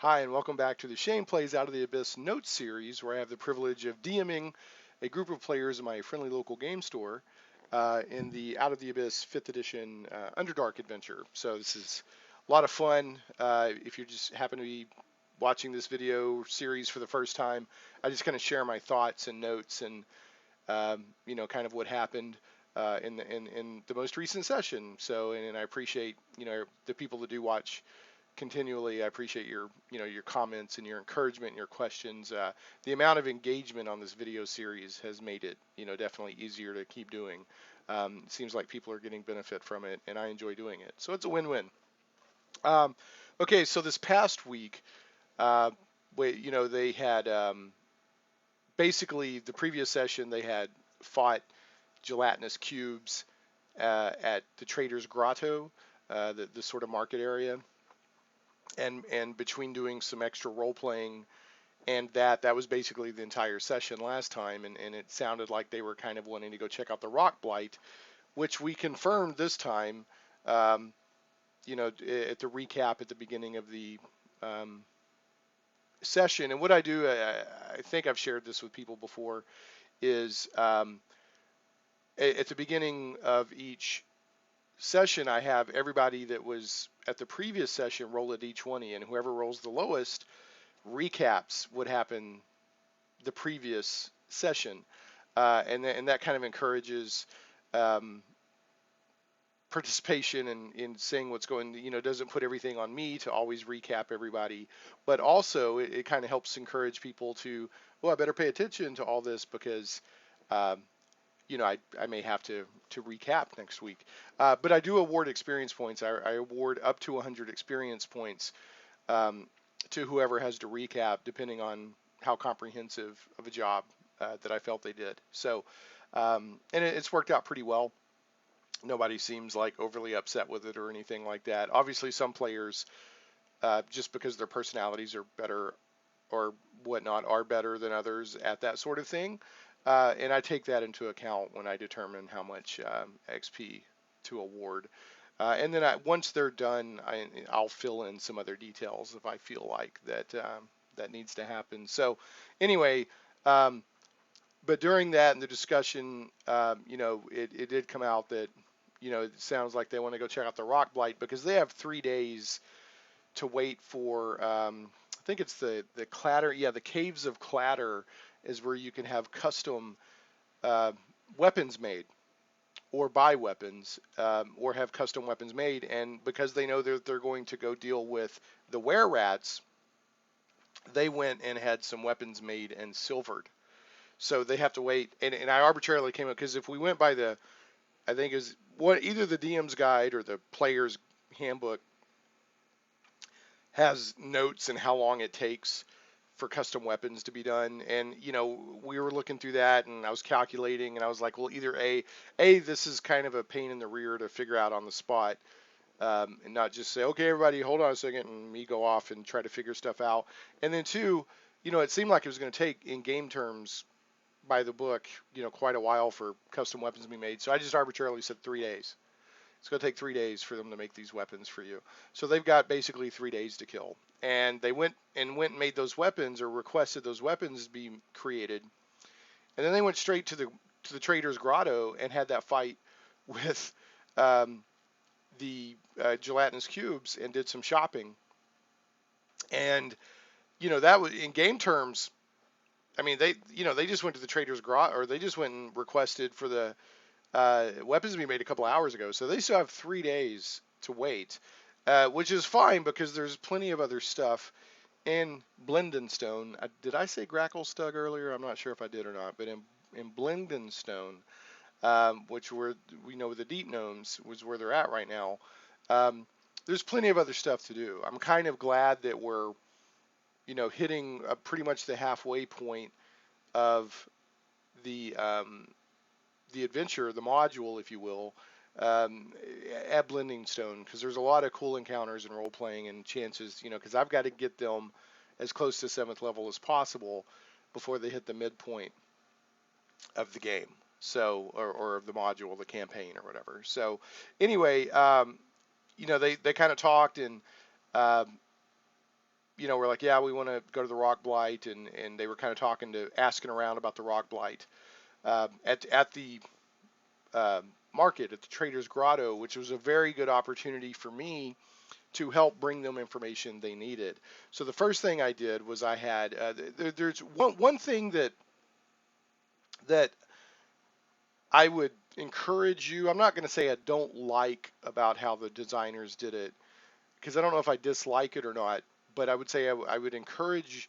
Hi, and welcome back to the Shane Plays Out of the Abyss Notes series, where I have the privilege of DMing a group of players in my friendly local game store in the Out of the Abyss 5th edition Underdark adventure. So this is a lot of fun. If you just happen to be watching this video series for the first time, I just kind of share my thoughts and notes and kind of what happened in the most recent session. So, and I appreciate the people that do watch continually. I appreciate your comments and your encouragement and your questions. The amount of engagement on this video series has made it definitely easier to keep doing. It seems like people are getting benefit from it, and I enjoy doing it. So it's a win-win. Um, okay, so this past week, uh, they had basically the previous session they had fought gelatinous cubes at the Trader's Grotto, the sort of market area, and between doing some extra role playing and that was basically the entire session last time, and it sounded like they were kind of wanting to go check out the Rockblight, which we confirmed this time. um, at the recap at the beginning of the um, session. And what I do, I think I've shared this with people before, is at the beginning of each session, I have everybody that was at the previous session roll a d20, and whoever rolls the lowest recaps what happened the previous session, and that kind of encourages um, participation in seeing what's going. Doesn't put everything on me to always recap everybody, but also it kind of helps encourage people to, well, I better pay attention to all this because um, I may have to recap next week. But I do award experience points. I award up to 100 experience points um, to whoever has to recap, depending on how comprehensive of a job that I felt they did. So, and it's worked out pretty well. Nobody seems like overly upset with it or anything like that. Obviously, some players, just because their personalities are better or whatnot, are better than others at that sort of thing. And I take that into account when I determine how much XP to award. And then once they're done, I'll fill in some other details if I feel like that needs to happen. So anyway, um, but during that and the discussion, it did come out that it sounds like they want to go check out the Rockblight because they have 3 days to wait for. I think it's the Clatter. Yeah, the Caves of Clatter is where you can have custom uh, weapons made or buy weapons, or have custom weapons made. And because they know that they're going to go deal with the were-rats, they went and had some weapons made and silvered. So they have to wait. And I arbitrarily came up because if we went by I think is what either the DM's guide or the player's handbook has notes and how long it takes for custom weapons to be done. And we were looking through that, and I was calculating, and I was like, well, either this is kind of a pain in the rear to figure out on the spot, and not just say, okay, everybody, hold on a second, and me go off and try to figure stuff out. And then two, it seemed like it was going to take, in game terms, by the book, quite a while for custom weapons to be made. So I just arbitrarily said 3 days. It's going to take 3 days for them to make these weapons for you. So they've got basically 3 days to kill. And they went and made those weapons, or requested those weapons be created. And then they went straight to the Trader's Grotto and had that fight with the gelatinous cubes and did some shopping. And that was, in game terms, I mean, they just went to the Trader's Grotto, or they just went and requested for the weapons to be made a couple hours ago. So they still have 3 days to wait, which is fine because there's plenty of other stuff in Blindengstone. Did I say Gracklestug earlier? I'm not sure if I did or not, but in Blindengstone, which we know the Deep Gnomes was where they're at right now. There's plenty of other stuff to do. I'm kind of glad that we're hitting pretty much the halfway point of the adventure, the module, if you will, at Blindengstone, because there's a lot of cool encounters and role playing and chances, because I've got to get them as close to 7th level as possible before they hit the midpoint of the game, so or of the module, the campaign, or whatever. So anyway, they kind of talked, and um, we're like, yeah, we want to go to the Rockblight, and they were kind of asking around about the Rockblight at the uh, market at the Trader's Grotto, which was a very good opportunity for me to help bring them information they needed. So the first thing I did was I had there's one thing that I would encourage you. I'm not going to say I don't like about how the designers did it, because I don't know if I dislike it or not. But I would say I would encourage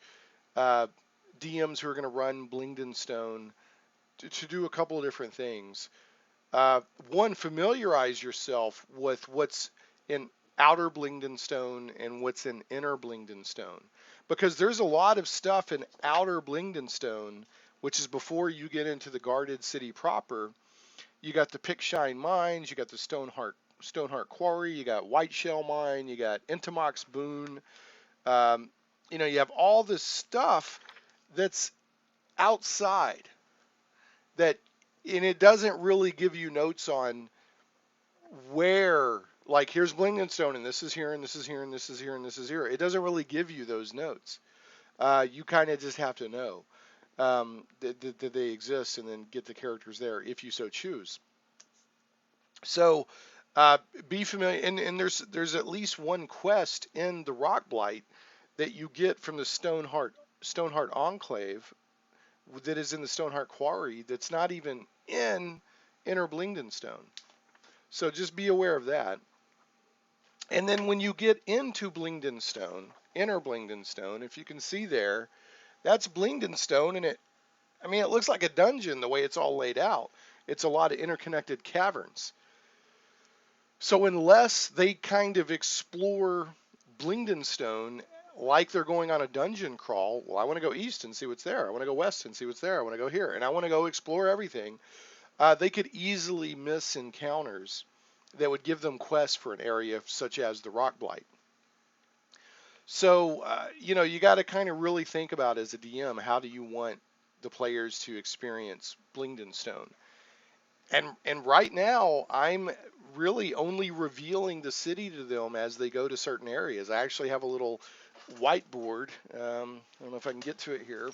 uh, DMs who are going to run Blindengstone to do a couple of different things. One, familiarize yourself with what's in outer Blindengstone and what's in inner Blindengstone, because there's a lot of stuff in outer Blindengstone, which is before you get into the guarded city proper. You got the Pickshine Mines, you got the Stoneheart Quarry, you got Whiteshell Mine, you got Intamox Boon. Um, you have all this stuff that's outside that, and it doesn't really give you notes on where, like, here's Blindengstone, and this is here, and this is here, and this is here, and this is here. It doesn't really give you those notes. You kind of just have to know that they exist, and then get the characters there if you so choose. So uh, be familiar, and there's at least one quest in the Rockblight that you get from the Stoneheart Enclave that is in the Stoneheart Quarry that's not even in Inner Blindengstone. So just be aware of that. And then when you get into Blindengstone, Inner Blindengstone, if you can see there, that's Blindengstone, and it looks like a dungeon the way it's all laid out. It's a lot of interconnected caverns. So unless they kind of explore Blindengstone like they're going on a dungeon crawl, well, I want to go east and see what's there. I want to go west and see what's there. I want to go here, and I want to go explore everything. They could easily miss encounters that would give them quests for an area such as the Rockblight. So, you got to kind of really think about, as a DM, how do you want the players to experience Blindengstone? And right now, I'm really only revealing the city to them as they go to certain areas. I actually have a little whiteboard. I don't know if I can get to it here.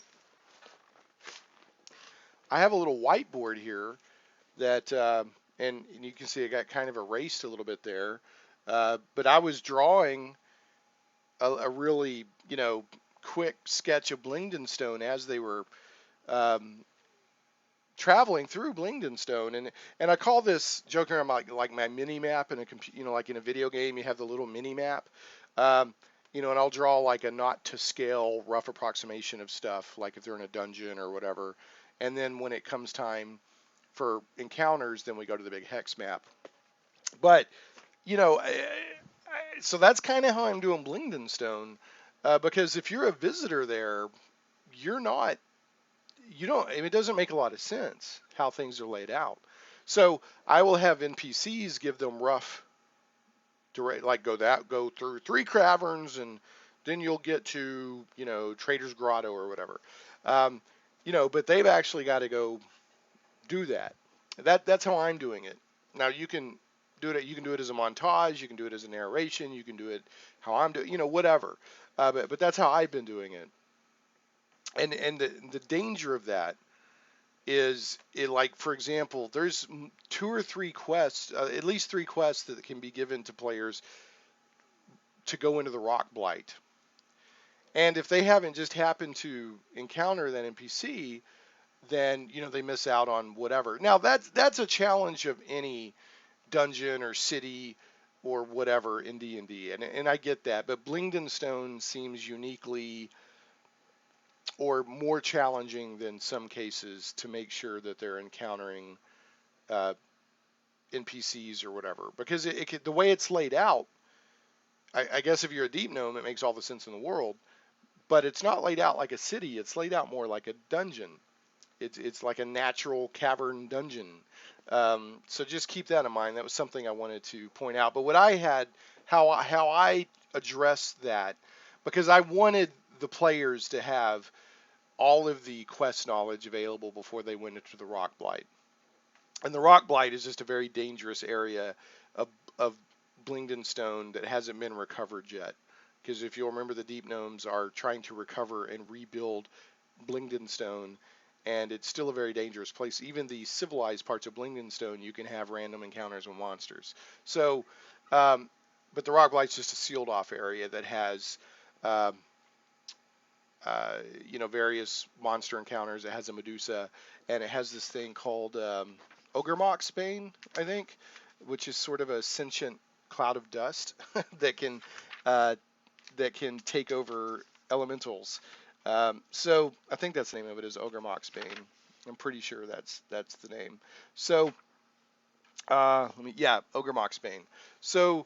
I have a little whiteboard here that, and you can see I got kind of erased a little bit there. But I was drawing a really, quick sketch of Blindengstone as they were um, traveling through Blindengstone, and I call this, joking around, like my mini map in a like in a video game, you have the little mini map, and I'll draw like a not to scale rough approximation of stuff, like if they're in a dungeon or whatever, and then when it comes time for encounters, then we go to the big hex map. But so that's kind of how I'm doing Blindengstone, because if you're a visitor there, you're not it doesn't make a lot of sense how things are laid out. So I will have NPCs give them rough direct, like go through 3 caverns, and then you'll get to Trader's Grotto or whatever. Um, but they've actually got to go do that. That's how I'm doing it. Now you can do it. You can do it as a montage. You can do it as a narration. You can do it how I'm doing. Whatever. But that's how I've been doing it. And the danger of that is, like, for example, there's 2 or 3 quests, at least 3 quests that can be given to players to go into the Rockblight. And if they haven't just happened to encounter that NPC, then they miss out on whatever. Now that's a challenge of any dungeon or city or whatever in D&D, and I get that. But Blindengstone seems uniquely or more challenging than some cases to make sure that they're encountering uh, NPCs or whatever, because the way it's laid out, I guess if you're a deep gnome, it makes all the sense in the world. But it's not laid out like a city. It's laid out more like a dungeon. It's like a natural cavern dungeon. So just keep that in mind. That was something I wanted to point out. But what I had, how I addressed that, because I wanted the players to have all of the quest knowledge available before they went into the Rockblight. And the Rockblight is just a very dangerous area of Blindengstone that hasn't been recovered yet. because if you'll remember, the Deep Gnomes are trying to recover and rebuild Blindengstone, and it's still a very dangerous place. Even the civilized parts of Blindengstone, you can have random encounters with monsters. So, um, but the Rockblight's just a sealed off area that has, um, various monster encounters. It has a Medusa, and it has this thing called Bane, I think, which is sort of a sentient cloud of dust that can uh, take over elementals. So I think that's the name of it, is Bane. I'm pretty sure that's the name. So Bane. So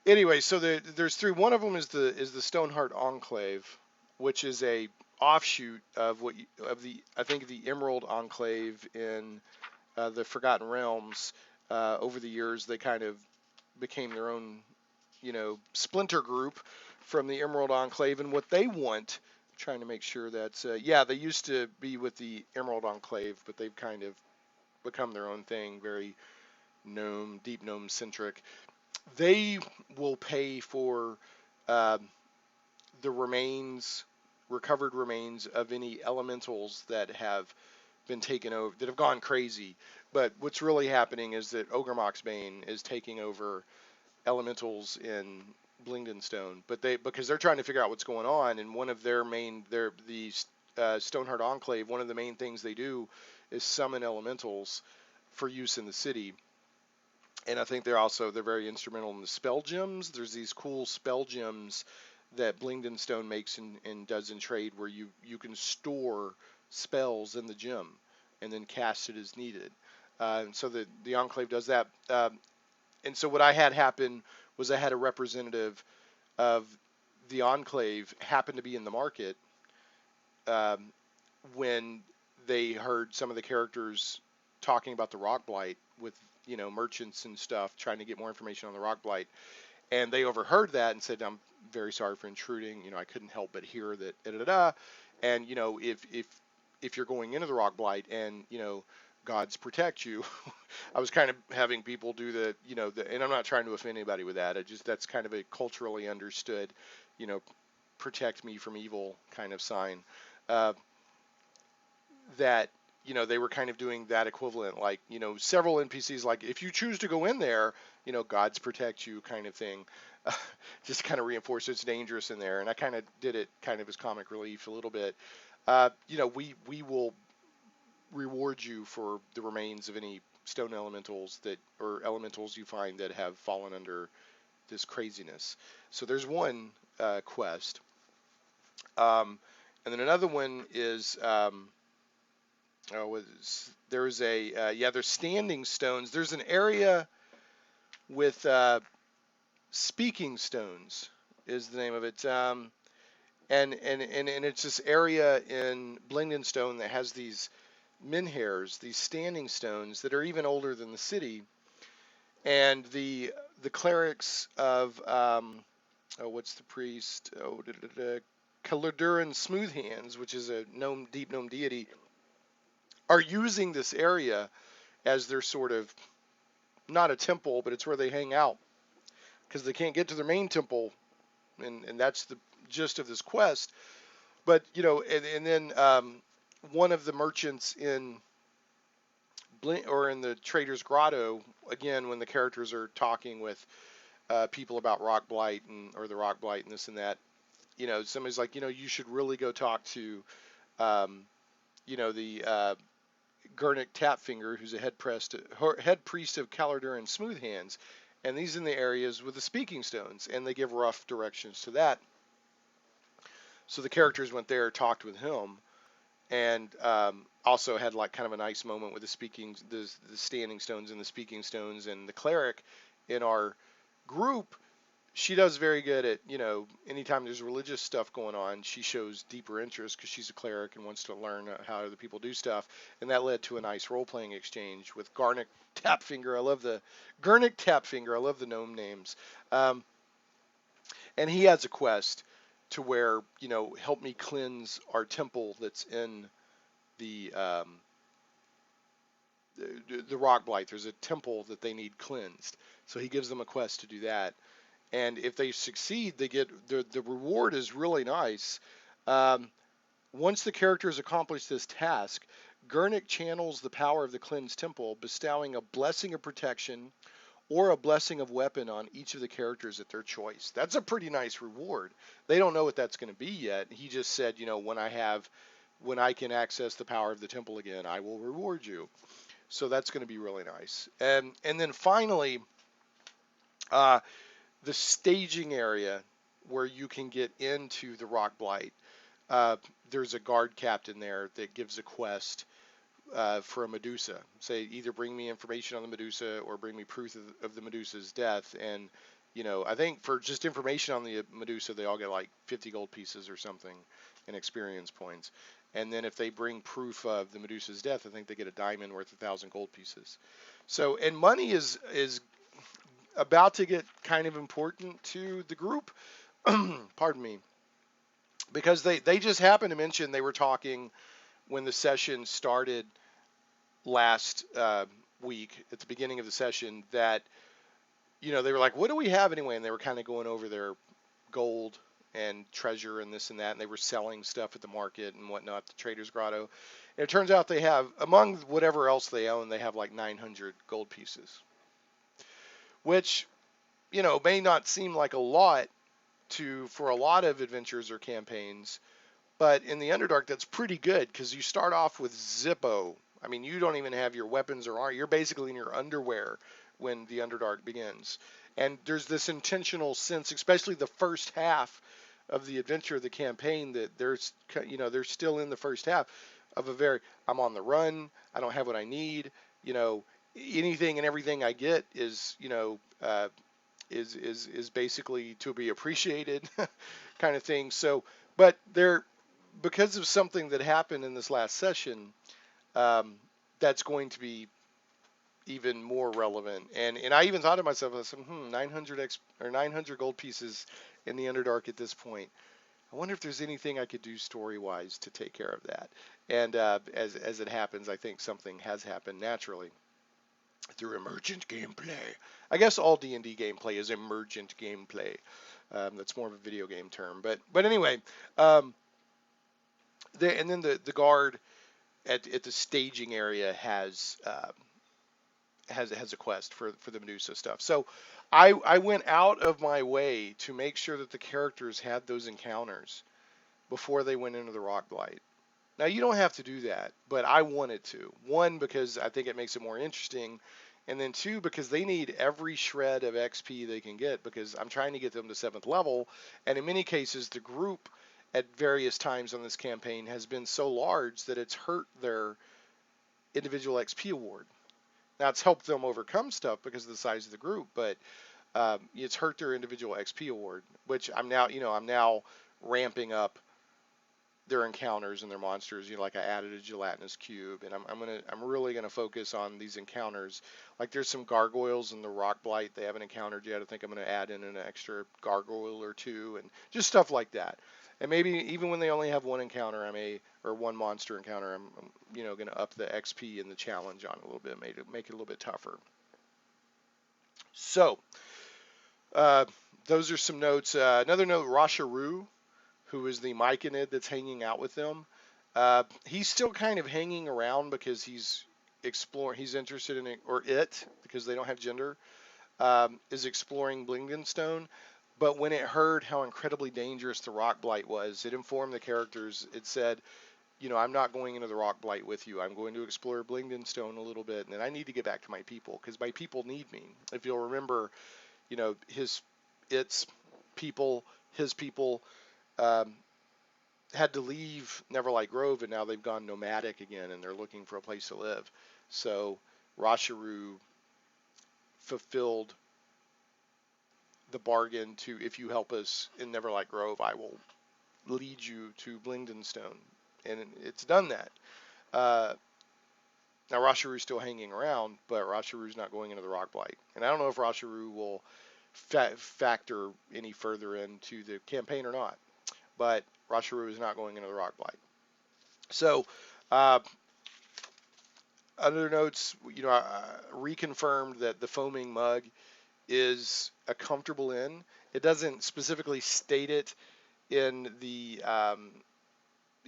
anyway, so there's three. One of them is the Stoneheart Enclave, which is a offshoot of of the, I think, the Emerald Enclave in the Forgotten Realms. Over the years, they kind of became their own, splinter group from the Emerald Enclave, and what they want. Trying to make sure that's they used to be with the Emerald Enclave, but they've kind of become their own thing, very deep gnome centric. They will pay for uh, the recovered remains of any elementals that have been taken over, that have gone crazy. But what's really happening is that Bane is taking over elementals in Blindengstone, but because they're trying to figure out what's going on, and one of the Stoneheart Enclave, one of the main things they do is summon elementals for use in the city. And I think they're very instrumental in the spell gems. There's these cool spell gems that Blindengstone makes and does in trade, where you can store spells in the gem and then cast it as needed. And so the Enclave does that. And so what I had happen was I had a representative of the Enclave happen to be in the market um, when they heard some of the characters talking about the Rockblight with merchants and stuff, trying to get more information on the Rockblight, and they overheard that and said, "I'm very sorry for intruding. I couldn't help but hear that." Da, da, da. And if you're going into the Rockblight and gods protect you. I was kind of having people do and I'm not trying to offend anybody with that. That's kind of a culturally understood, you know, protect me from evil kind of sign. Uh, that they were kind of doing that equivalent, like several NPCs, like if you choose to go in there, gods protect you kind of thing. Just kind of reinforce it's dangerous in there, and I kind of did it kind of as comic relief a little bit. We will reward you for the remains of any stone elementals or elementals you find that have fallen under this craziness. So there's one quest, and then another one is there's there's standing stones. There's an area with speaking stones is the name of it. And it's this area in Blindengstone that has these menhirs, these standing stones that are even older than the city. And the clerics of what's the priest? Caladuran Smoothhands, which is a deep gnome deity, are using this area as their sort of, not a temple, but it's where they hang out because they can't get to their main temple, and that's the gist of this quest. But and then one of the merchants in in the Trader's Grotto, again, when the characters are talking with people about Rockblight or the Rockblight and this and that, somebody's like, you should really go talk to, the Gurnik Tapfinger, who's a head priest of Caladuran Smoothhands, and these in the areas with the speaking stones, and they give rough directions to that. So the characters went there, talked with him, and also had like kind of a nice moment with the standing stones and the speaking stones. And the cleric in our group, she does very good at, anytime there's religious stuff going on, she shows deeper interest because she's a cleric and wants to learn how other people do stuff. And that led to a nice role-playing exchange with Garnick Tapfinger. I love the Gurnik Tapfinger. I love the gnome names. And he has a quest to where, help me cleanse our temple that's in the Rockblight. There's a temple that they need cleansed. So he gives them a quest to do that. And if they succeed, they get the reward is really nice. Um, Once the characters accomplish this task, Gurnik channels the power of the cleansed temple, bestowing a blessing of protection or a blessing of weapon on each of the characters at their choice. That's a pretty nice reward. They don't know what that's going to be yet. He just said, when I can access the power of the temple again, I will reward you. So that's going to be really nice. And then finally, uh, the staging area where you can get into the Rockblight. Uh, there's a guard captain there that gives a quest for a Medusa. Say either bring me information on the Medusa or bring me proof of the Medusa's death. And I think for just information on the Medusa, they all get like 50 gold pieces or something in experience points. And then if they bring proof of the Medusa's death, I think they get a diamond worth 1,000 gold pieces. So, and money is about to get kind of important to the group. Pardon me, because they just happened to mention they were talking when the session started last week at the beginning of the session that they were like, what do we have anyway? And they were kind of going over their gold and treasure and this and that, and they were selling stuff at the market and whatnot, the Trader's Grotto. And it turns out they have, among whatever else they own, they have like 900 gold pieces, which may not seem like a lot for a lot of adventures or campaigns, but in the Underdark that's pretty good because you start off with Zippo. I mean, you don't even have your weapons or armor. You're basically in your underwear when the Underdark begins. And there's this intentional sense, especially the first half of the adventure of the campaign, that they're still in the first half of I'm on the run. I don't have what I need. Anything and everything I get is basically to be appreciated kind of thing. So, but because of something that happened in this last session, that's going to be even more relevant. And I even thought to myself, I said, 900 gold pieces in the Underdark at this point. I wonder if there's anything I could do story-wise to take care of that. And as it happens, I think something has happened naturally through emergent gameplay. I guess all D&D gameplay is emergent gameplay. That's more of a video game term, but anyway, and then the guard at the staging area has a quest for the Medusa stuff. So I went out of my way to make sure that the characters had those encounters before they went into the Rockblight. Now you don't have to do that, but I wanted to. One, because I think it makes it more interesting, and then two, because they need every shred of XP they can get, because I'm trying to get them to 7th level, and in many cases the group at various times on this campaign has been so large that it's hurt their individual XP award. Now it's helped them overcome stuff because of the size of the group, but it's hurt their individual XP award, which I'm now ramping up their encounters and their monsters. Like I added a gelatinous cube, and I'm really gonna focus on these encounters. Like there's some gargoyles in the Rockblight they haven't encountered yet. I think I'm gonna add in an extra gargoyle or two, and just stuff like that. And maybe even when they only have one encounter, or one monster encounter, I'm gonna up the XP and the challenge on it a little bit, make it a little bit tougher. So those are some notes. Another note: Rasharu, who is the Myconid that's hanging out with them. He's still kind of hanging around because he's interested in it, or it, because they don't have gender, is exploring Blindengstone. But when it heard how incredibly dangerous the Rockblight was, it informed the characters. It said, I'm not going into the Rockblight with you. I'm going to explore Blindengstone a little bit, and then I need to get back to my people because my people need me. If you'll remember, his people had to leave Neverlight Grove, and now they've gone nomadic again, and they're looking for a place to live. So Rasharu fulfilled the bargain to, if you help us in Neverlight Grove, I will lead you to Blindengstone, and it's done that. Now Rasharu's still hanging around, but Rasharu's not going into the Rockblight, and I don't know if Rasharu will factor any further into the campaign or not. But Rasharu is not going into the Rockblight. So, other notes, I reconfirmed that the foaming mug is a comfortable inn. It doesn't specifically state it in the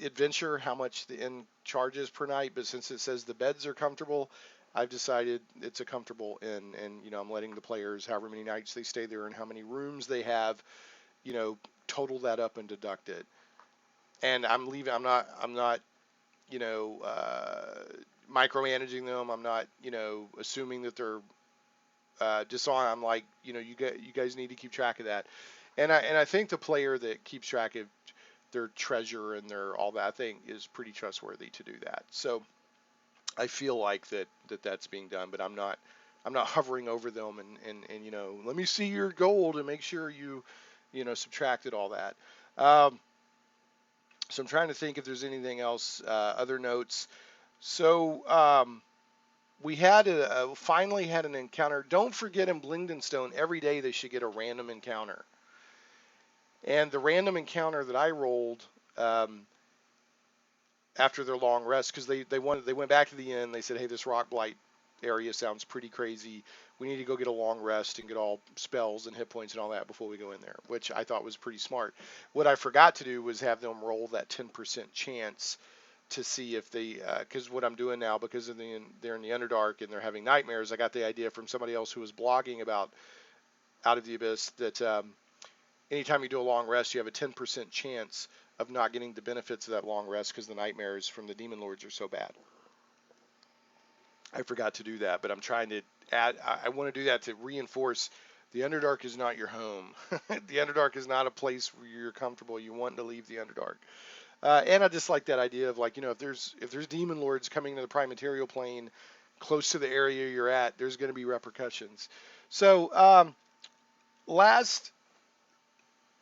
adventure how much the inn charges per night, but since it says the beds are comfortable, I've decided it's a comfortable inn, and I'm letting the players, however many nights they stay there and how many rooms they have, total that up and deduct it. And I'm leaving. I'm not you know, micromanaging them. I'm not, assuming that they're just on. I'm like, you guys need to keep track of that. And I think the player that keeps track of their treasure and their all that, I think, is pretty trustworthy to do that. So I feel like that's being done, but I'm not hovering over them and let me see your gold and make sure you subtracted all that. So I'm trying to think if there's anything else, other notes. So we finally had an encounter. Don't forget, in Blindengstone, every day they should get a random encounter. And the random encounter that I rolled after their long rest, because they went back to the inn. They said, hey, this Rockblight area sounds pretty crazy. We need to go get a long rest and get all spells and hit points and all that before we go in there, which I thought was pretty smart. What I forgot to do was have them roll that 10% chance to see if they, because what I'm doing now, because they're in the Underdark and they're having nightmares, I got the idea from somebody else who was blogging about Out of the Abyss that anytime you do a long rest, you have a 10% chance of not getting the benefits of that long rest because the nightmares from the demon lords are so bad. I forgot to do that, but I'm trying to add. I want to do that to reinforce the Underdark is not your home. The Underdark is not a place where you're comfortable. You want to leave the Underdark. And I just like that idea of, like, if there's demon lords coming to the prime material plane close to the area you're at, there's going to be repercussions. So last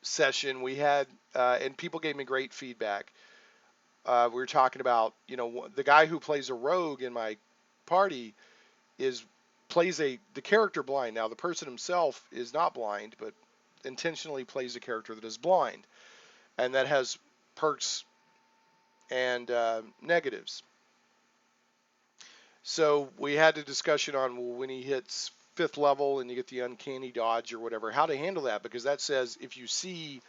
session we had, and people gave me great feedback. We were talking about, the guy who plays a rogue in my party plays the character blind. Now the person himself is not blind, but intentionally plays a character that is blind, and that has perks and negatives. So we had a discussion on, well, when he hits 5th level and you get the uncanny dodge or whatever, how to handle that, because that says if you see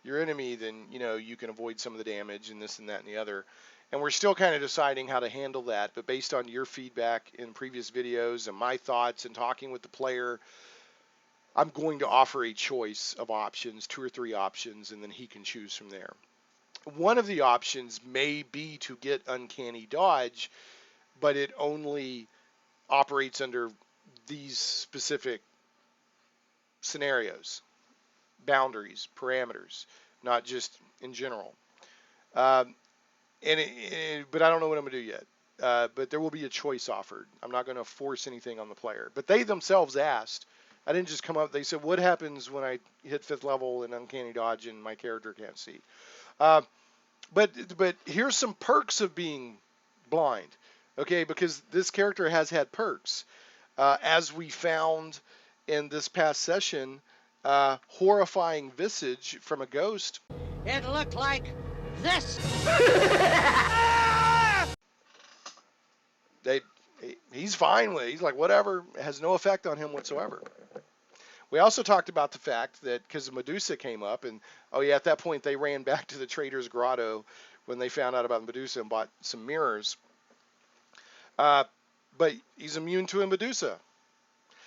your enemy, then you can avoid some of the damage and this and that and the other. And we're still kind of deciding how to handle that, but based on your feedback in previous videos and my thoughts and talking with the player, I'm going to offer a choice of options, 2 or 3 options, and then he can choose from there. One of the options may be to get uncanny dodge, but it only operates under these specific scenarios, boundaries, parameters, not just in general. But I don't know what I'm going to do yet. But there will be a choice offered. I'm not going to force anything on the player. But they themselves asked. I didn't just come up. They said, what happens when I hit 5th level and uncanny dodge and my character can't see? But here's some perks of being blind. Okay, because this character has had perks. As we found in this past session, Horrifying Visage from a ghost. It looked like this. He's fine with it. He's like, whatever. It has no effect on him whatsoever. We also talked about the fact that because Medusa came up, and at that point they ran back to the Trader's Grotto when they found out about Medusa and bought some mirrors. But he's immune to a Medusa.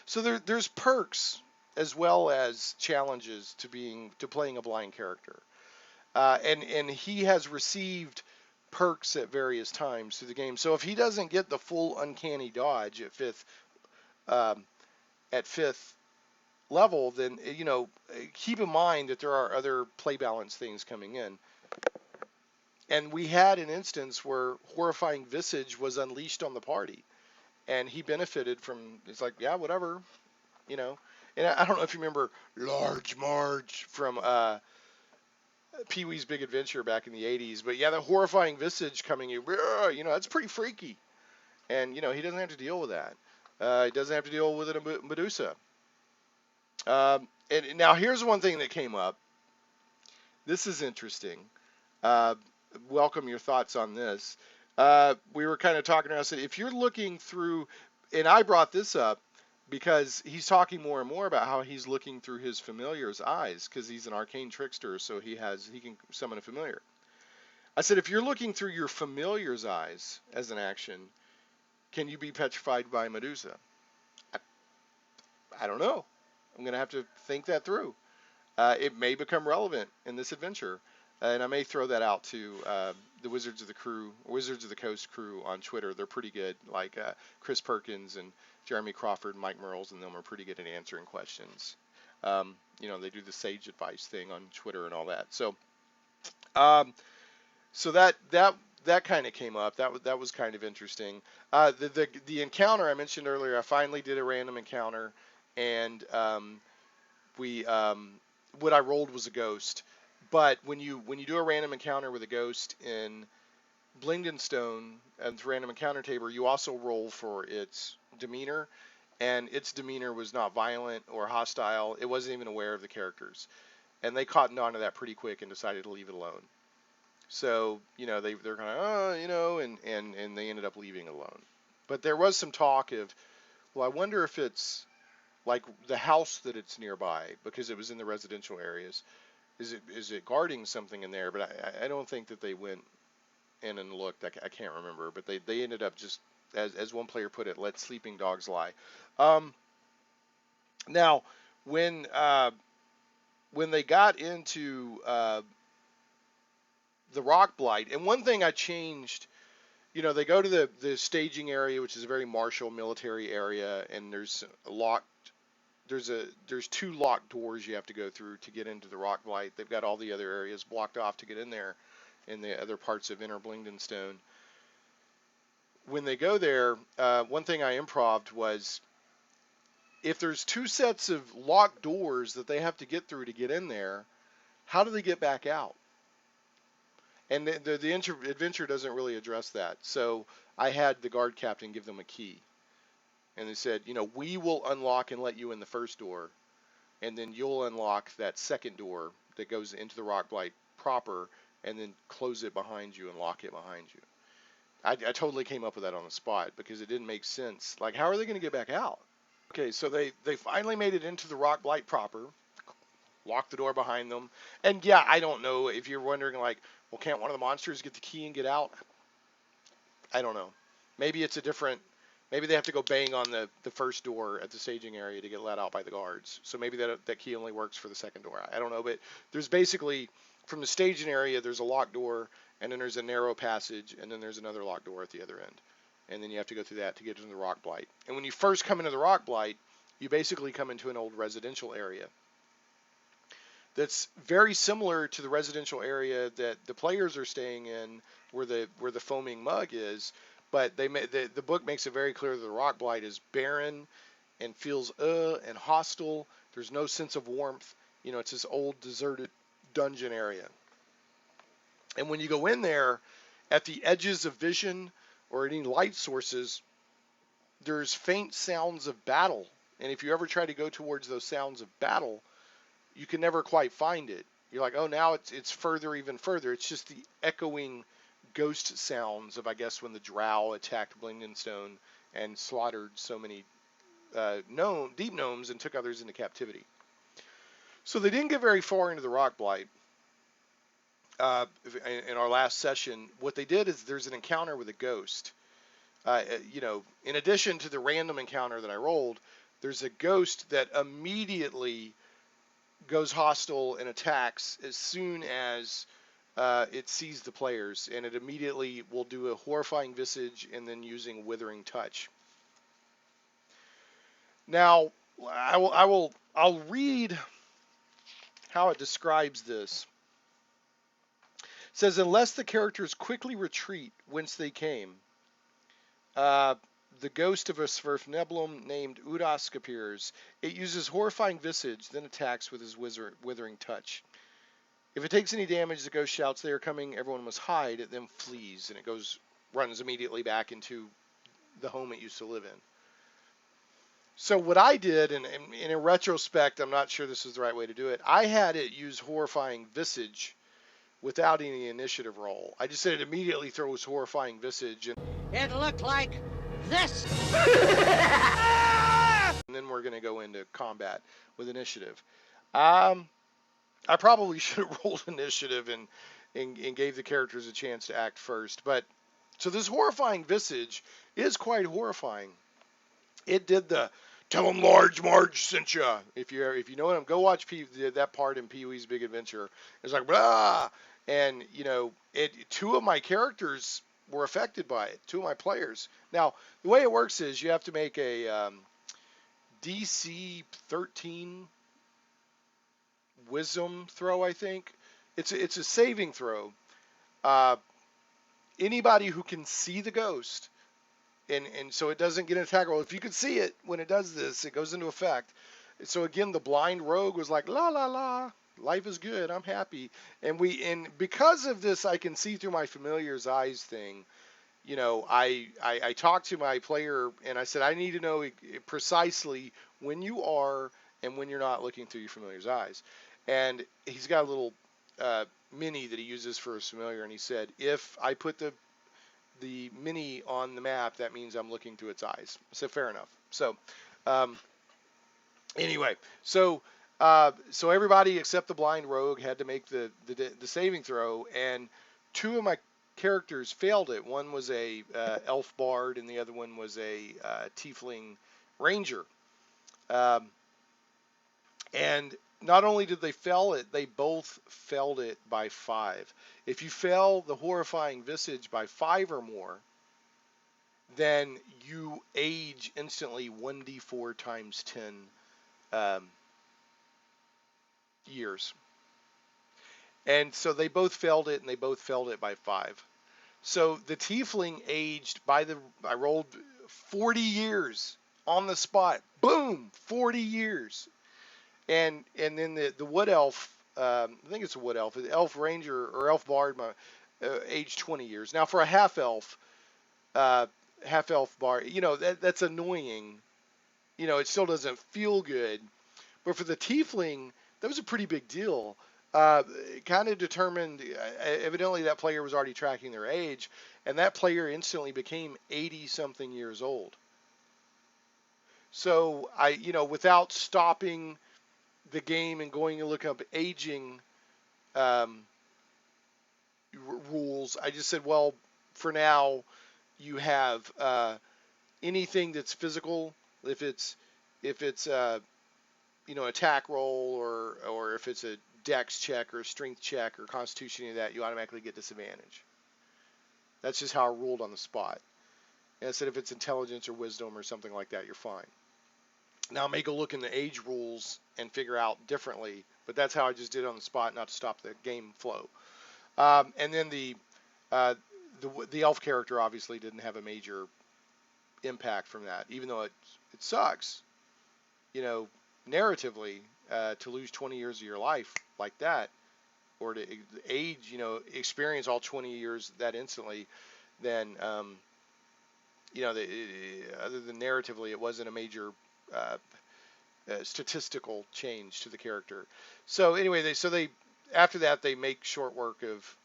So there's perks as well as challenges to playing a blind character. And he has received perks at various times through the game. So if he doesn't get the full uncanny dodge at 5th level, then keep in mind that there are other play balance things coming in. And we had an instance where Horrifying Visage was unleashed on the party, and he benefited from. It's like, yeah, whatever, And I don't know if you remember Large Marge from Pee-wee's Big Adventure back in the 80s, but yeah, the Horrifying Visage coming in, that's pretty freaky, and he doesn't have to deal with that. He doesn't have to deal with it in Medusa. And now here's one thing that came up. This is interesting. Welcome your thoughts on this. We were kind of talking around. I said, if you're looking through, and I brought this up, because he's talking more and more about how he's looking through his familiar's eyes because he's an arcane trickster, so he can summon a familiar. I said, if you're looking through your familiar's eyes as an action, can you be petrified by Medusa? I, I don't know. I'm going to have to think that through. It may become relevant in this adventure, and I may throw that out to the Wizards of the Coast crew on Twitter. They're pretty good, like Chris Perkins and Jeremy Crawford and Mike Merles, and them are pretty good at answering questions. They do the sage advice thing on Twitter and all that. So, so that kind of came up. That was kind of interesting. The encounter I mentioned earlier, I finally did a random encounter, and what I rolled was a ghost. But when you do a random encounter with a ghost in Blindengstone and the random encounter table, you also roll for its demeanor, and its demeanor was not violent or hostile. It wasn't even aware of the characters, and they cottoned on to that pretty quick and decided to leave it alone. So they're kind of and they ended up leaving it alone. But there was some talk of, well, I wonder if it's like the house that it's nearby, because it was in the residential areas. Is it guarding something in there? But I don't think that they went in and looked. I can't remember. But they ended up just, as one player put it, let sleeping dogs lie. Now, when they got into the Rockblight, and one thing I changed, they go to the staging area, which is a very martial military area, and there's two locked doors you have to go through to get into the Rockblight. They've got all the other areas blocked off to get in there in the other parts of Inner Blindengstone. When they go there, one thing I improv'd was, if there's two sets of locked doors that they have to get through to get in there, how do they get back out? And the adventure doesn't really address that. So I had the guard captain give them a key. And they said, we will unlock and let you in the first door, and then you'll unlock that second door that goes into the Rockblight proper, and then close it behind you and lock it behind you. I totally came up with that on the spot because it didn't make sense. Like, how are they going to get back out? Okay, so they finally made it into the Rockblight proper, locked the door behind them. And yeah, I don't know if you're wondering, like, well, can't one of the monsters get the key and get out? I don't know. Maybe it's a different... Maybe they have to go bang on the first door at the staging area to get let out by the guards. So maybe that key only works for the second door. I don't know, but there's basically, from the staging area, there's a locked door, and then there's a narrow passage, and then there's another locked door at the other end. And then you have to go through that to get into the Rockblight. And when you first come into the Rockblight, you basically come into an old residential area that's very similar to the residential area that the players are staying in, where the foaming mug is. But the book makes it very clear that the Rockblight is barren and feels and hostile. There's no sense of warmth. It's this old deserted dungeon area. And when you go in there, at the edges of vision or any light sources, there's faint sounds of battle. And if you ever try to go towards those sounds of battle, you can never quite find it. You're like, oh, now it's further, even further. It's just the echoing ghost sounds of, I guess, when the Drow attacked Blindengstone and slaughtered so many deep gnomes and took others into captivity. So they didn't get very far into the Rockblight. In our last session, what they did is there's an encounter with a ghost. In addition to the random encounter that I rolled, there's a ghost that immediately goes hostile and attacks as soon as it sees the players, and it immediately will do a Horrifying Visage and then using Withering Touch. Now, I'll read how it describes this. It says, unless the characters quickly retreat whence they came, the ghost of a Svirfneblum named Udask appears. It uses Horrifying Visage, then attacks with his Withering Touch. If it takes any damage, the ghost shouts, they are coming, everyone must hide. It then flees, and it runs immediately back into the home it used to live in. So what I did, and in retrospect, I'm not sure this is the right way to do it, I had it use Horrifying Visage without any initiative roll. I just said it immediately throws Horrifying Visage. It looked like this. And then then we're going to go into combat with initiative. Um, I probably should have rolled initiative and gave the characters a chance to act first. But so this horrifying visage is quite horrifying. It did the tell 'em Large Marge sent ya. If you know what go watch that part in Pee Wee's Big Adventure. It's like blah, and two of my characters were affected by it. Two of my players. Now the way it works is you have to make a DC 13 wisdom throw. I think it's a saving throw. Uh, Anybody who can see the ghost and so it doesn't get an attack roll. If you can see it when it does this, it goes into effect. So again, the blind rogue was like, la la la, life is good, I'm happy. And because of this, I can see through my familiar's eyes thing. I talked to my player and I said, I need to know precisely when you are and when you're not looking through your familiar's eyes. And he's got a little mini that he uses for his familiar, and he said, if I put the mini on the map, that means I'm looking through its eyes. So fair enough. So um, anyway, so everybody except the blind rogue had to make the saving throw, and two of my characters failed it. One was a elf bard, and the other one was a tiefling ranger. Um, and not only did they fail it, they both failed it by 5. If you fail the horrifying visage by 5 or more, then you age instantly 1d4 times 10 years. And so they both failed it, and they both failed it by 5. So the tiefling aged I rolled 40 years on the spot. Boom, 40 years. And then the wood elf, I think it's a wood elf, the elf ranger or elf bard, aged 20 years. Now for a half elf bard, that's annoying. It still doesn't feel good. But for the tiefling, that was a pretty big deal. It kind of determined, evidently that player was already tracking their age, and that player instantly became 80 something years old. So without stopping the game and going and look up aging um, rules, I just said, well, for now, you have anything that's physical. If it's attack roll or if it's a dex check or a strength check or constitution, any of that, you automatically get disadvantage. That's just how I ruled on the spot. And I said if it's intelligence or wisdom or something like that, you're fine. Now I may go look in the age rules and figure out differently, but that's how I just did it on the spot, not to stop the game flow. And then the elf character obviously didn't have a major impact from that, even though it sucks, narratively, to lose 20 years of your life like that, or to age, experience all 20 years that instantly, then other than narratively, it wasn't a major statistical change to the character. So anyway, they after that they make short work of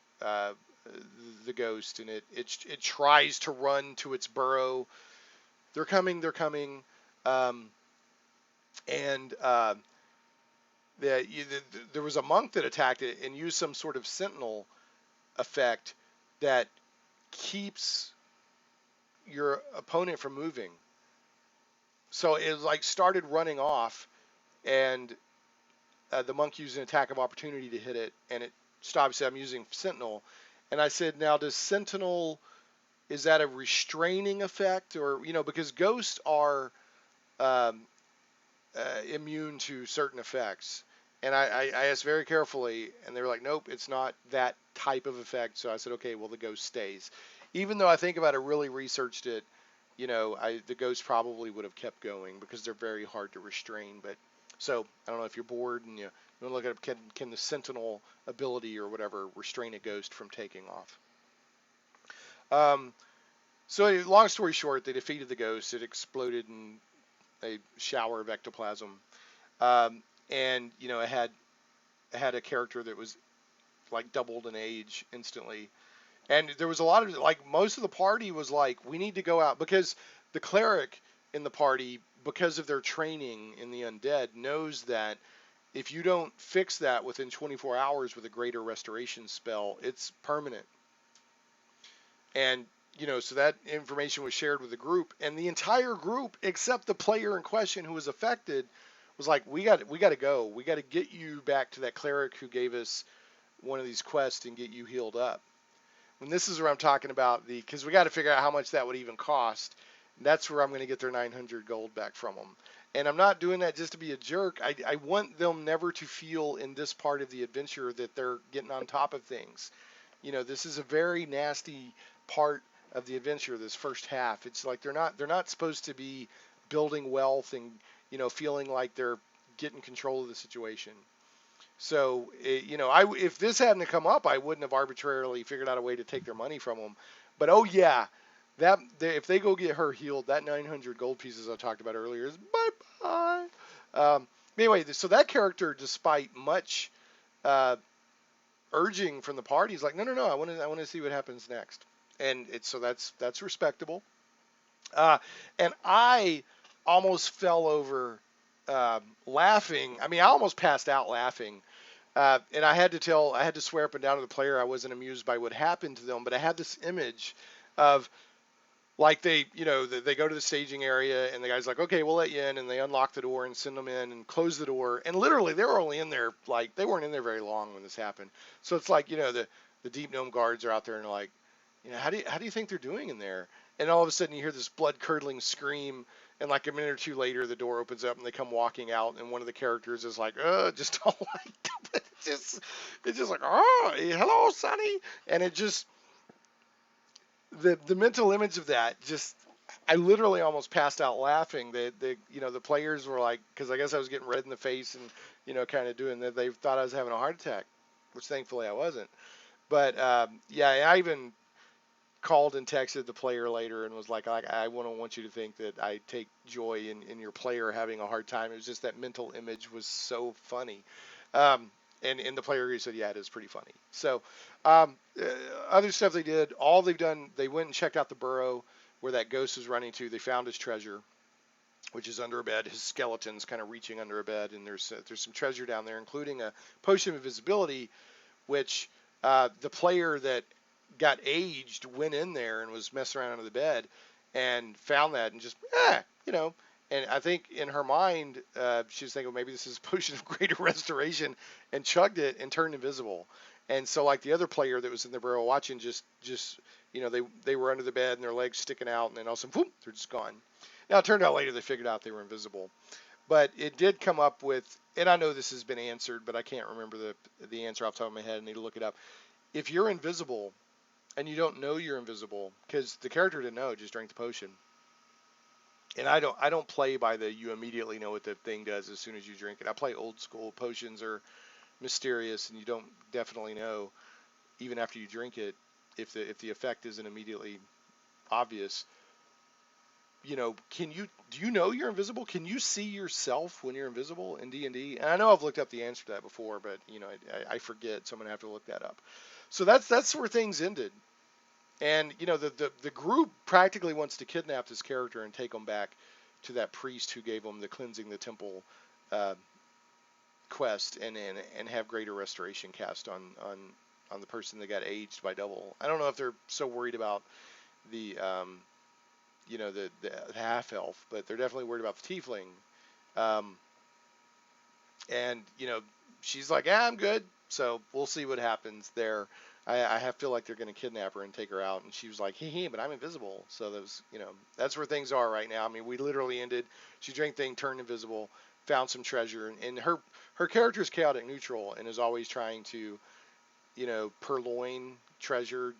the ghost, and it tries to run to its burrow. They're coming, and there was a monk that attacked it and used some sort of sentinel effect that keeps your opponent from moving. So it started running off, and the monk used an attack of opportunity to hit it, and it stopped. Said, I'm using sentinel, and I said, now does sentinel, is that a restraining effect, or because ghosts are immune to certain effects? And I asked very carefully, and they were like, nope, it's not that type of effect. So I said, okay, well, the ghost stays. Even though I think about it, really researched it, the ghost probably would have kept going because they're very hard to restrain. But so I don't know if you're bored and you want to look at can the sentinel ability or whatever restrain a ghost from taking off. So long story short, they defeated the ghost. It exploded in a shower of ectoplasm. And it had a character that was doubled in age instantly, and there was a lot of most of the party was like, we need to go out, because the cleric in the party because of their training in the undead, knows that if you don't fix that within 24 hours with a greater restoration spell, it's permanent. And so that information was shared with the group, and the entire group, except the player in question who was affected, was like, we got to go. We got to get you back to that cleric who gave us one of these quests and get you healed up. And this is where I'm talking about because we got to figure out how much that would even cost. And that's where I'm going to get their 900 gold back from them. And I'm not doing that just to be a jerk. I want them never to feel in this part of the adventure that they're getting on top of things. This is a very nasty part of the adventure, this first half. It's like they're not supposed to be building wealth and feeling like they're getting control of the situation. So if this hadn't come up, I wouldn't have arbitrarily figured out a way to take their money from them. But oh yeah, if they go get her healed, that 900 gold pieces I talked about earlier is bye bye. Anyway, so that character, despite much urging from the party, is like, no, I want to see what happens next, and that's respectable. And I almost fell over laughing. I mean, I almost passed out laughing. And I had to swear up and down to the player I wasn't amused by what happened to them, but I had this image of like they go to the staging area and the guy's like, okay, we'll let you in, and they unlock the door and send them in and close the door, and literally they were only in there, like, they weren't in there very long when this happened. So it's like, the deep gnome guards are out there and like, how do you think they're doing in there? And all of a sudden you hear this blood curdling scream, and like a minute or two later the door opens up and they come walking out, and one of the characters is like, just don't like it's just like, oh, hello Sonny. And it just, the mental image of that, just, I literally almost passed out laughing. The players were like, because I guess I was getting red in the face and kind of doing that, they thought I was having a heart attack, which thankfully I wasn't. But yeah, I even called and texted the player later and was like, I want you to think that I take joy in your player having a hard time. It was just that mental image was so funny. And the player said, yeah, it is pretty funny. So other stuff they did, all they've done, they went and checked out the burrow where that ghost is running to. They found his treasure, which is under a bed. His skeleton's kind of reaching under a bed, and there's some treasure down there, including a potion of invisibility, which the player that got aged went in there and was messing around under the bed and found that and just, and I think in her mind, she was thinking, well, maybe this is a potion of greater restoration, and chugged it and turned invisible. And so like the other player that was in the burrow watching, just they were under the bed and their legs sticking out, and then all of a sudden, whoop, they're just gone. Now it turned out later they figured out they were invisible. But it did come up with, and I know this has been answered, but I can't remember the answer off the top of my head. I need to look it up. If you're invisible and you don't know you're invisible, because the character didn't know, just drank the potion. And I don't play by the you immediately know what the thing does as soon as you drink it. I play old school. Potions are mysterious, and you don't definitely know even after you drink it if the effect isn't immediately obvious. Do you know you're invisible? Can you see yourself when you're invisible in D&D? And I know I've looked up the answer to that before, but I forget, so I'm gonna have to look that up. So that's where things ended. And the group practically wants to kidnap this character and take him back to that priest who gave him the cleansing the temple quest, and have greater restoration cast on the person that got aged by double. I don't know if they're so worried about the the half elf, but they're definitely worried about the tiefling. And she's like, yeah, I'm good. So we'll see what happens there. I feel like they're going to kidnap her and take her out. And she was like, hee, but I'm invisible. So that's where things are right now. I mean, we literally ended. She drank thing, turned invisible, found some treasure, and her character is chaotic neutral and is always trying to, purloin treasure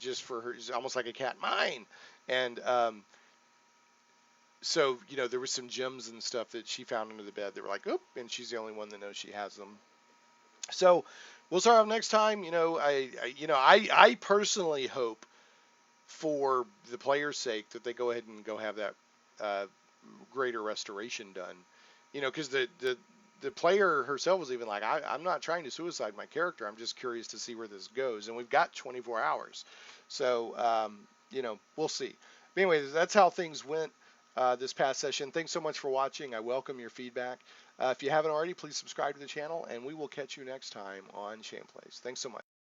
just for her. It's almost like a cat mine. And so there was some gems and stuff that she found under the bed. They were like, oop, and she's the only one that knows she has them. So we'll start off next time. I personally hope, for the player's sake, that they go ahead and go have that greater restoration done. Because the player herself was even like, I'm not trying to suicide my character. I'm just curious to see where this goes. And we've got 24 hours. So, we'll see. But anyway, that's how things went. this past session. Thanks so much for watching. I welcome your feedback. If you haven't already, please subscribe to the channel, and we will catch you next time on Shameplays. Thanks so much.